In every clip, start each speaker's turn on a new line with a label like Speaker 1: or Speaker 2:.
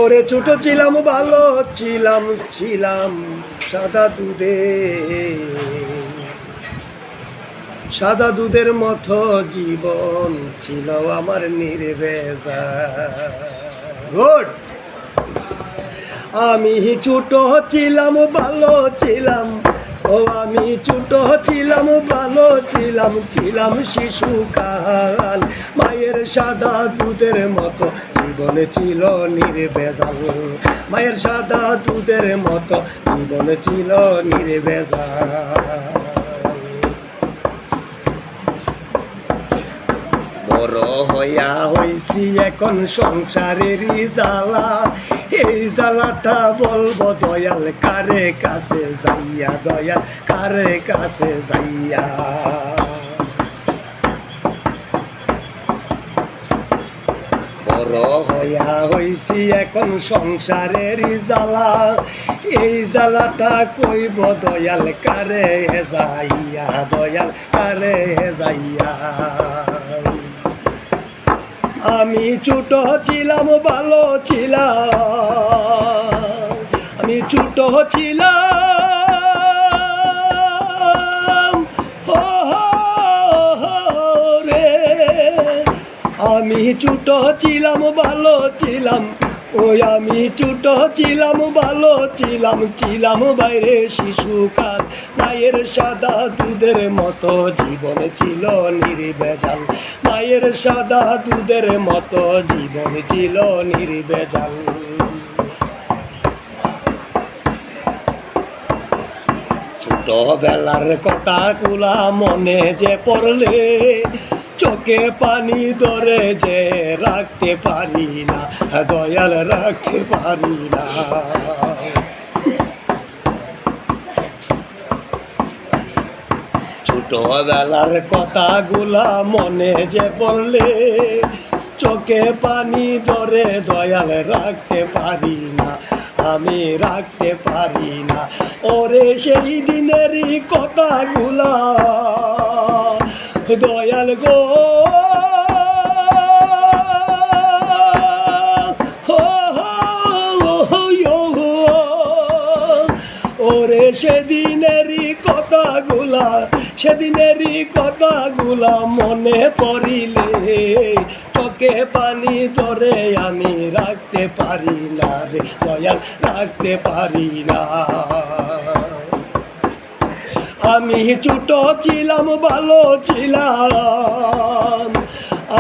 Speaker 1: ওরে ছোট ছিলাম ভালো ছিলাম সাদা দুধের মতো জীবন ছিল আমার নির্ভেজাল। আমি ছোট ছিলাম ভালো ছিলাম, আমি ছোট ছিলাম ভালো ছিলাম শিশুকাল। মায়ের সাদা দুধের মতো জীবন ছিল নির্ভেজাল, মায়ের সাদা দুধের মতো জীবন ছিল নির্ভেজাল। বড় হইয়া হইছি এখন সংসারেরই জ্বালা, এই জ্বালাটা বলবো দয়াল কারে কাছে যাইয়া, দয়াল কারে কাছে যাইয়া। বড় হইয়া হইছি এখন সংসারেরই জ্বালা, এই জ্বালাটা কইব দয়াল কারে যাইয়া, দয়াল কারে যাইয়া। আমি ছোট ছিলাম ভালো ছিলাম, আমি ছোট ছিলাম রে, আমি ছোট ছিলাম ভালো ছিলাম, ওই আমি ছোট ছিলাম ভালো ছিলাম বাইরে শিশুকাল। মায়ের সাদা দুধের মতো জীবন ছিল নির্ভেজাল, মায়ের সাদা দুধের মতো জীবন ছিল নির্ভেজাল। ছোটবেলার কথাগুলা মনে যে পড়লে চোখে পানি ধরে যে রাখতে পারি না, দয়াল রাখতে পারি না। ছোটবেলার কথাগুলা মনে যে পড়লে চোখে পানি ধরে দয়াল রাখতে পারি না, আমি রাখতে পারি না। ওরে সেই দিনেরই কথাগুলা দয়াল গো, ওরে সেদিনেরই কথাগুলা মনে পড়িলে চোখে পানি ধরে আমি রাখতে পারি না রে দয়াল, রাখতে পারি না। আমি ছোট ছিলাম ভালো ছিলাম,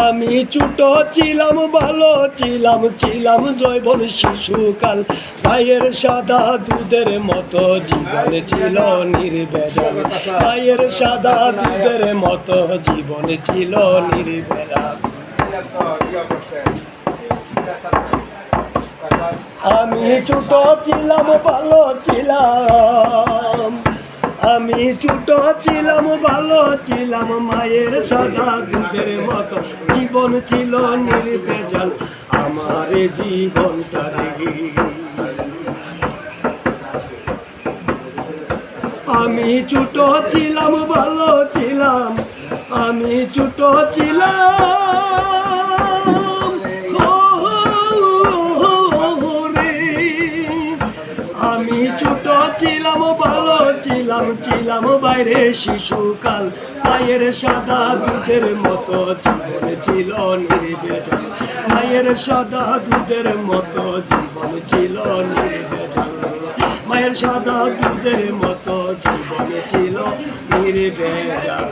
Speaker 1: আমি ছোট ছিলাম ভালো ছিলাম যৌবন শিশুকাল। মায়ের সাদা দুধের মতো জীবন ছিল নির্ভেজাল, মায়ের সাদা দুধের মতো জীবন ছিল নির্ভেজাল। আমি ছোট ছিলাম ভালো ছিলাম, আমি ছোট ছিলাম ভালো ছিলাম মায়ের সাদা দুধের মতো জীবন ছিল নির্ভেজাল আমার জীবনটা রে। আমি ছোট ছিলাম ভালো ছিলাম, আমি ছোট ছিলাম আমি ছোট ছিলাম ভালো ছিলাম বাইরে শিশুকাল। মায়ের সাদা দুধের মতো জীবন ছিল নির্ভেজাল, মায়ের সাদা দুধের মতো জীবন ছিল নির্ভেজাল, মায়ের সাদা দুধের মতো জীবন ছিল নির্ভেজাল।